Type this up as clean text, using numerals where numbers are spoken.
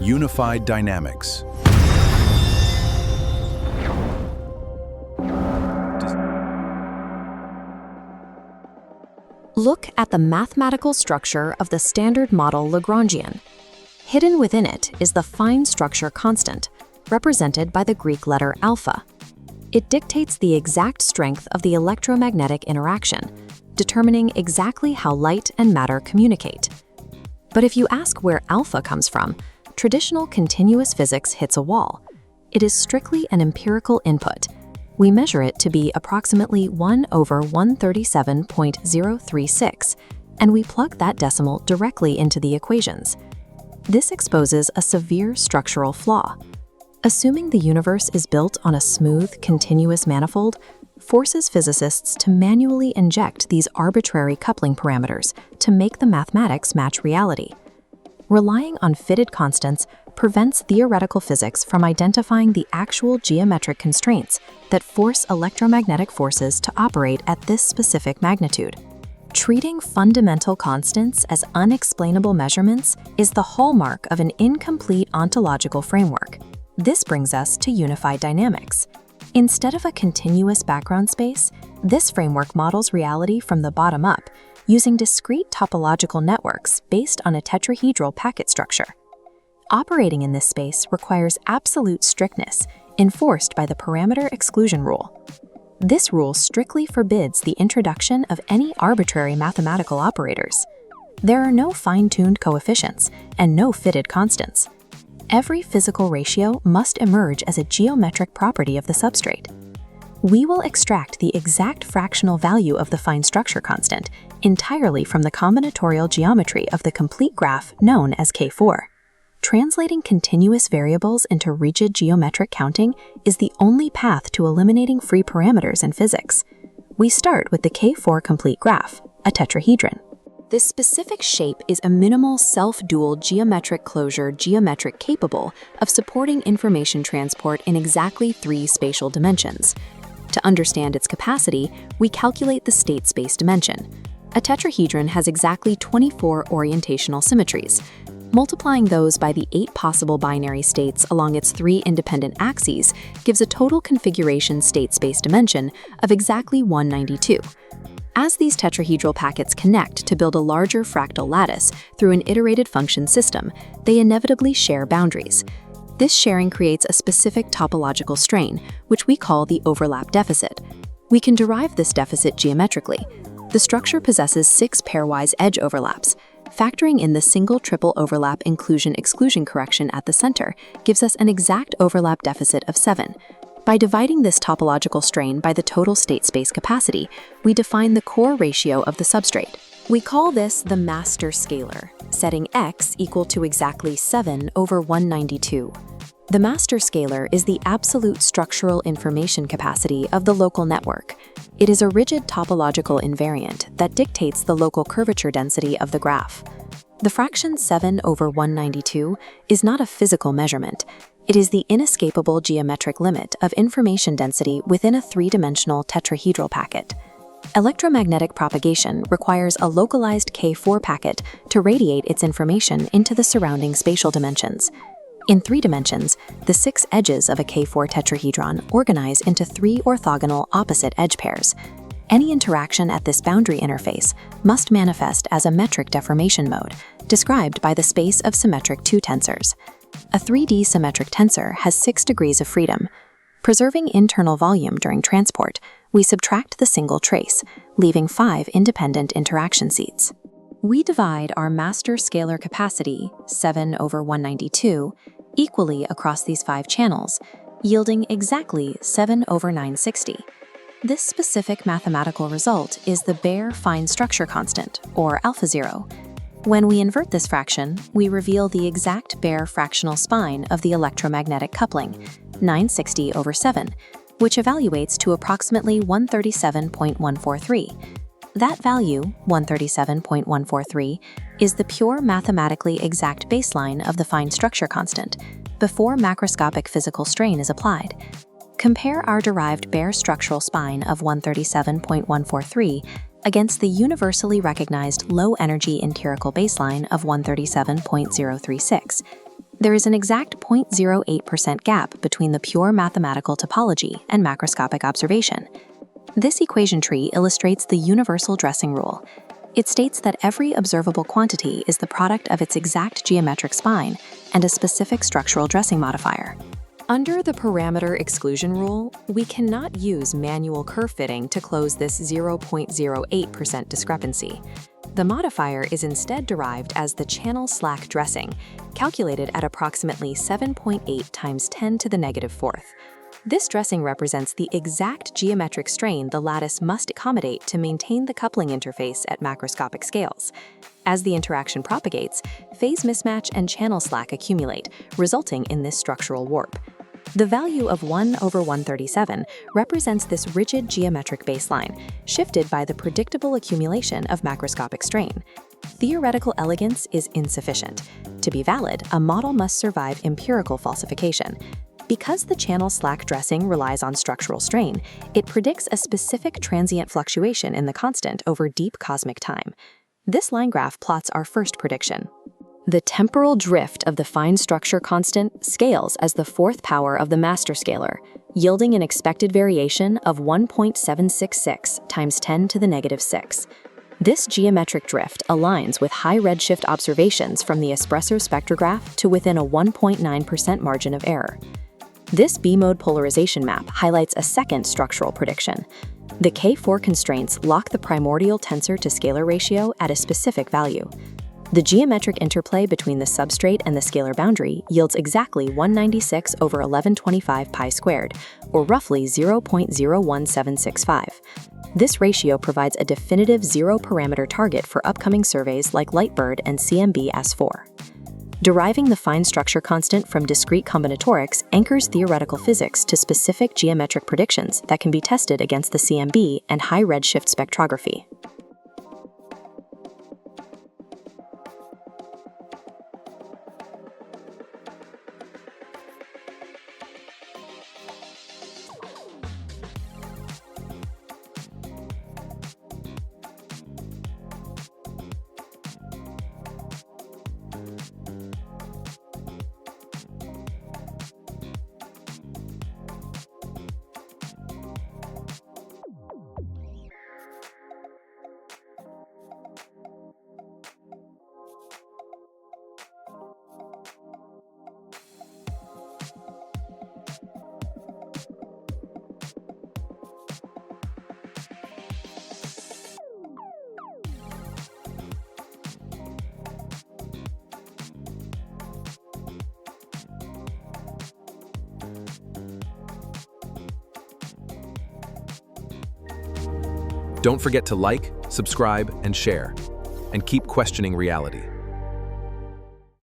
Unified dynamics. Look at the mathematical structure of the standard model Lagrangian. Hidden within it is the fine structure constant, represented by the Greek letter alpha. It dictates the exact strength of the electromagnetic interaction, determining exactly how light and matter communicate. But if you ask where alpha comes from, traditional continuous physics hits a wall. It is strictly an empirical input. We measure it to be approximately 1/137.036, and we plug that decimal directly into the equations. This exposes a severe structural flaw. Assuming the universe is built on a smooth, continuous manifold forces physicists to manually inject these arbitrary coupling parameters to make the mathematics match reality. Relying on fitted constants prevents theoretical physics from identifying the actual geometric constraints that force electromagnetic forces to operate at this specific magnitude. Treating fundamental constants as unexplainable measurements is the hallmark of an incomplete ontological framework. This brings us to unified dynamics. Instead of a continuous background space, this framework models reality from the bottom up, using discrete topological networks based on a tetrahedral packet structure. Operating in this space requires absolute strictness, enforced by the Parameter Exclusion Rule. This rule strictly forbids the introduction of any arbitrary mathematical operators. There are no fine-tuned coefficients and no fitted constants. Every physical ratio must emerge as a geometric property of the substrate. We will extract the exact fractional value of the fine structure constant entirely from the combinatorial geometry of the complete graph known as K4. Translating continuous variables into rigid geometric counting is the only path to eliminating free parameters in physics. We start with the K4 complete graph, a tetrahedron. This specific shape is a minimal self-dual geometric closure geometric capable of supporting information transport in exactly 3 spatial dimensions. To understand its capacity, we calculate the state space dimension. A tetrahedron has exactly 24 orientational symmetries. Multiplying those by the 8 possible binary states along its 3 independent axes gives a total configuration state space dimension of exactly 192. As these tetrahedral packets connect to build a larger fractal lattice through an iterated function system, they inevitably share boundaries. This sharing creates a specific topological strain, which we call the overlap deficit. We can derive this deficit geometrically. The structure possesses 6 pairwise edge overlaps. Factoring in the single-triple overlap inclusion-exclusion correction at the center gives us an exact overlap deficit of 7. By dividing this topological strain by the total state space capacity, we define the core ratio of the substrate. We call this the master scalar, setting x equal to exactly 7/192. The master scalar is the absolute structural information capacity of the local network. It is a rigid topological invariant that dictates the local curvature density of the graph. The fraction 7/192 is not a physical measurement. It is the inescapable geometric limit of information density within a 3-dimensional tetrahedral packet. Electromagnetic propagation requires a localized K4 packet to radiate its information into the surrounding spatial dimensions. In 3 dimensions, the 6 edges of a K4 tetrahedron organize into 3 orthogonal opposite edge pairs. Any interaction at this boundary interface must manifest as a metric deformation mode, described by the space of symmetric 2 tensors. A 3D symmetric tensor has 6 degrees of freedom. Preserving internal volume during transport, we subtract the single trace, leaving 5 independent interaction seats. We divide our master scalar capacity, 7/192, equally across these 5 channels, yielding exactly 7/960. This specific mathematical result is the bare fine structure constant, or alpha 0. When we invert this fraction, we reveal the exact bare fractional spine of the electromagnetic coupling, 960/7, which evaluates to approximately 137.143. That value, 137.143, is the pure mathematically exact baseline of the fine structure constant, before macroscopic physical strain is applied. Compare our derived bare structural spine of 137.143 against the universally recognized low-energy empirical baseline of 137.036. There is an exact 0.08% gap between the pure mathematical topology and macroscopic observation. This equation tree illustrates the universal dressing rule. It states that every observable quantity is the product of its exact geometric spine and a specific structural dressing modifier. Under the Parameter Exclusion Rule, we cannot use manual curve fitting to close this 0.08% discrepancy. The modifier is instead derived as the channel slack dressing, calculated at approximately 7.8 times 10 to the negative fourth. This dressing represents the exact geometric strain the lattice must accommodate to maintain the coupling interface at macroscopic scales. As the interaction propagates, phase mismatch and channel slack accumulate, resulting in this structural warp. The value of 1/137 represents this rigid geometric baseline, shifted by the predictable accumulation of macroscopic strain. Theoretical elegance is insufficient. To be valid, a model must survive empirical falsification. Because the channel slack dressing relies on structural strain, it predicts a specific transient fluctuation in the constant over deep cosmic time. This line graph plots our first prediction. The temporal drift of the fine structure constant scales as the fourth power of the master scalar, yielding an expected variation of 1.766 times 10 to the negative 6. This geometric drift aligns with high redshift observations from the espresso spectrograph to within a 1.9% margin of error. This B-mode polarization map highlights a second structural prediction. The K4 constraints lock the primordial tensor to scalar ratio at a specific value. The geometric interplay between the substrate and the scalar boundary yields exactly 196 over 1125 pi squared, or roughly 0.01765. This ratio provides a definitive zero-parameter target for upcoming surveys like Lightbird and CMB S4. Deriving the fine structure constant from discrete combinatorics anchors theoretical physics to specific geometric predictions that can be tested against the CMB and high redshift spectrography. Don't forget to like, subscribe, and share, and keep questioning reality.